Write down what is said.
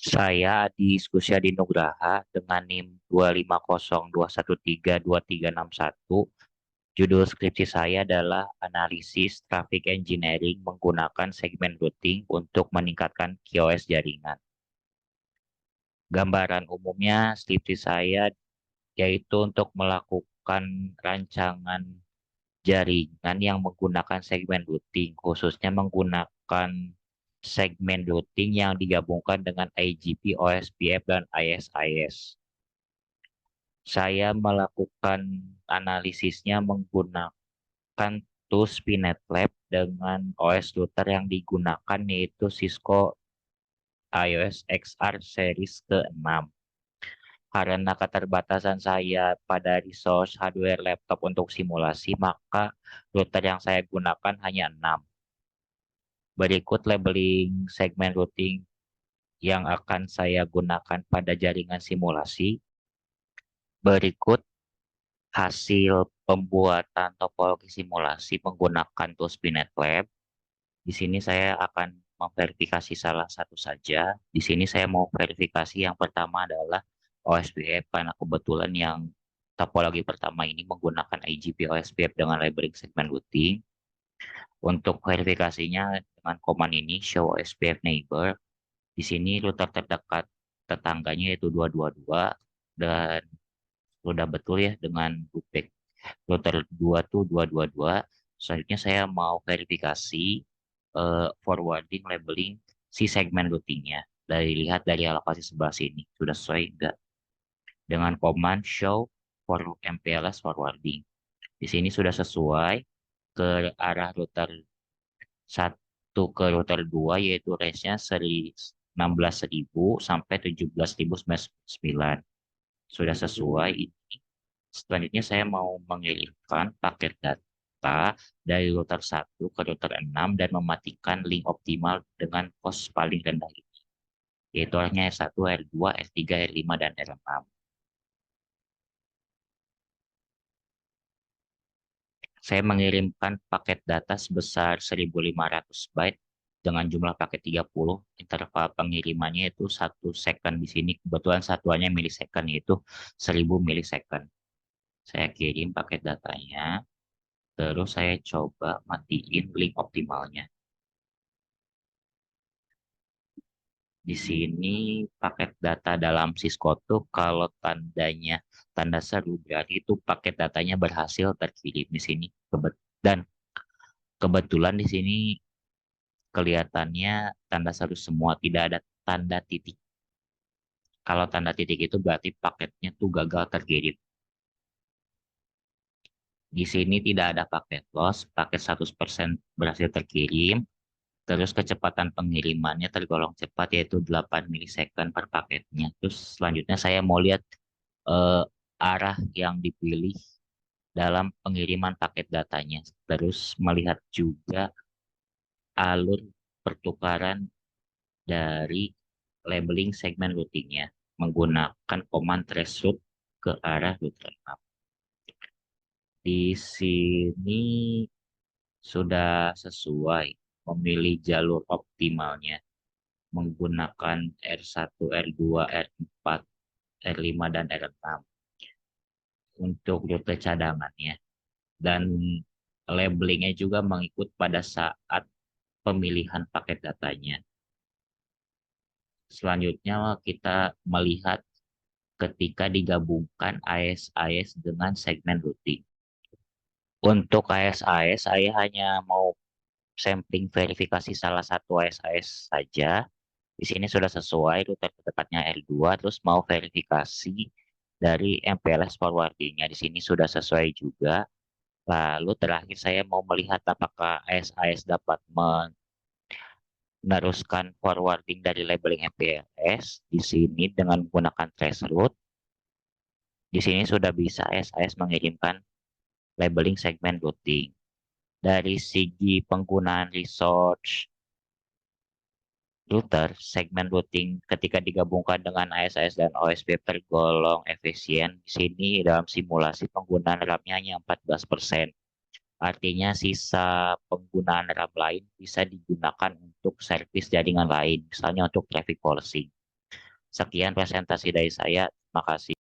Saya diskusi Adi Nugraha dengan NIM 25021323361. Judul skripsi saya adalah Analisis Traffic Engineering menggunakan segmen routing untuk meningkatkan QoS jaringan. Gambaran umumnya skripsi saya yaitu untuk melakukan rancangan jaringan yang menggunakan segmen routing, khususnya menggunakan segmen routing yang digabungkan dengan IGP, OSPF, dan ISIS. Saya melakukan analisisnya menggunakan tools Spinet Lab dengan OS router yang digunakan yaitu Cisco iOS XR series ke-6. Karena keterbatasan saya pada resource hardware laptop untuk simulasi, maka router yang saya gunakan hanya 6. Berikut labeling segmen routing yang akan saya gunakan pada jaringan simulasi. Berikut hasil pembuatan topologi simulasi menggunakan tools Spinet Lab. Di sini saya akan memverifikasi salah satu saja. Di sini saya mau verifikasi yang pertama adalah OSPF karena kebetulan yang topologi pertama ini menggunakan IGP OSPF dengan labeling segmen routing. Untuk verifikasinya dengan command ini show OSPF neighbor. Di sini router terdekat tetangganya yaitu 222 dan sudah betul ya dengan loopback router 2 tuh 222. Selanjutnya saya mau verifikasi forwarding labeling si segmen routingnya. Lihat dari alokasi sebelah sini sudah sesuai enggak dengan command show for MPLS forwarding. Di sini sudah sesuai ke arah router 1 ke router 2 yaitu range-nya 16.000 sampai 17.099. Sudah sesuai ini. Selanjutnya saya mau mengirimkan paket data dari router 1 ke router 6 dan mematikan link optimal dengan pos paling rendah ini, yaitu hanya R1, R2, R3, R5, dan R6. Saya mengirimkan paket data sebesar 1.500 byte dengan jumlah paket 30. Interval pengirimannya itu 1 second di sini. Kebetulan satuannya milisecond yaitu 1000 milisecond. Saya kirim paket datanya. Terus saya coba matiin link optimalnya. Di sini paket data dalam Cisco tuh kalau tandanya tanda seru berarti itu paket datanya berhasil terkirim di sini. Dan kebetulan di sini kelihatannya tanda seru semua, tidak ada tanda titik. Kalau tanda titik itu berarti paketnya tuh gagal terkirim. Di sini tidak ada paket loss, paket 100% berhasil terkirim. Terus kecepatan pengirimannya tergolong cepat yaitu 8 milisecond per paketnya. Terus selanjutnya saya mau lihat eh, arah yang dipilih dalam pengiriman paket datanya. Terus melihat juga alur pertukaran dari labeling segmen routingnya menggunakan command traceroute ke arah router 6. Di sini sudah sesuai memilih jalur optimalnya menggunakan R1, R2, R4, R5, dan R6 untuk rute cadangannya. Dan labelingnya juga mengikut pada saat pemilihan paket datanya. Selanjutnya kita melihat ketika digabungkan AS-AS dengan segmen routing. Untuk AS-AS, saya hanya mau sampling verifikasi salah satu AS-AS saja. Di sini sudah sesuai rute terdekatnya L2, terus mau verifikasi dari MPLS forwardingnya. Di sini sudah sesuai juga. Lalu terakhir saya mau melihat apakah AS-AS dapat meneruskan forwarding dari labeling MPLS di sini dengan menggunakan traceroute. Di sini sudah bisa AS-AS mengirimkan labeling segmen routing. Dari segi penggunaan resource router, segmen routing ketika digabungkan dengan AS-AS dan OSP tergolong efisien. Di sini dalam simulasi penggunaan RAM-nya hanya 14%. Artinya sisa penggunaan RAM lain bisa digunakan untuk servis jaringan lain, misalnya untuk traffic policy. Sekian presentasi dari saya. Terima kasih.